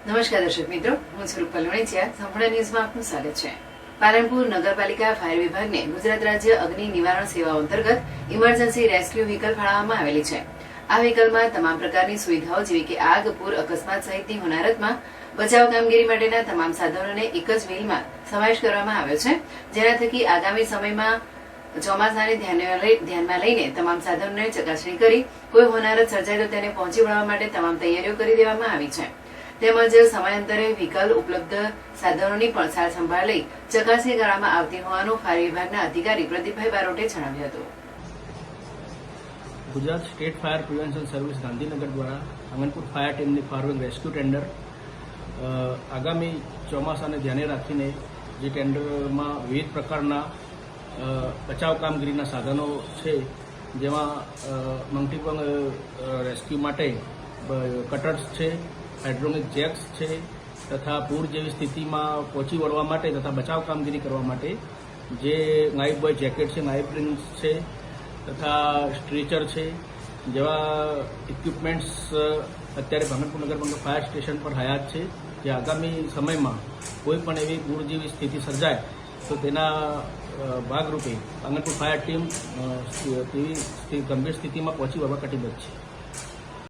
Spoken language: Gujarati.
નમસ્કાર દર્શક મિત્રો, હું છું રૂપલ વણિચિયા. સંપૂર્ણ ન્યૂઝમાં આપનું સ્વાગત છે. પાલનપુર નગરપાલિકા ફાયર વિભાગને ગુજરાત રાજ્ય અગ્નિ નિવારણ સેવાઓ અંતર્ગત ઇમરજન્સી રેસ્ક્યુ વ્હીકલ ફાળવવામાં આવેલી છે. આ વ્હીકલમાં તમામ પ્રકારની સુવિધાઓ જેવી કે આગ, પૂર, અકસ્માત સહિતની હોનારતમાં બચાવ કામગીરી માટેના તમામ સાધનોને એક જ વ્હીલમાં સમાવેશ કરવામાં આવ્યો છે, જેના થકી આગામી સમયમાં ચોમાસાને ધ્યાનમાં લઈને તમામ સાધનોને ચકાસણી કરી કોઈ હોનારત સર્જાય તો તેને પહોંચી વળવા માટે તમામ તૈયારીઓ કરી દેવામાં આવી છે. તેમજ સમયાંતરે વ્હીકલ ઉપલબ્ધ સાધનોની પણ સાર સંભાળ લઈ ચકાસણી કરવામાં આવતી હોવાનું ફાયર વિભાગના અધિકારી પ્રદીપભાઈ બારોટે જણાવ્યું હતું. Gujarat state fire prevention service Gandhinagar દ્વારા આંગણપુર ફાયર ટીમની ફાયર રેસ્ક્યુ ટેન્ડર આગામી ચોમાસાને ધ્યાને રાખીને જે ટેન્ડરમાં વિવિધ પ્રકારના બચાવ કામગીરીના સાધનો છે, જેમાં મલ્ટીપલ રેસ્ક્યુ માટે કટર્સ છે, હાઇડ્રોલિક જેક્સ છે, તથા પૂર જેવી સ્થિતિમાં પહોંચી વળવા માટે તથા બચાવ કામગીરી કરવા માટે જે નાઇફ બોય જેકેટ છે, નાઇફ રિંગ્સ છે, તથા સ્ટ્રેચર છે જેવા ઇક્વિપમેન્ટ્સ અત્યારે ભાંગરપુર નગરપાલિકા ફાયર સ્ટેશન પર હયાત છે, જે આગામી સમયમાં કોઈ પણ એવી પૂર જેવી સ્થિતિ સર્જાય તો તેના ભાગરૂપે ભાંગરપુર ફાયર ટીમ તેવી ગંભીર સ્થિતિમાં પહોંચી વળવા કટિબદ્ધ છે.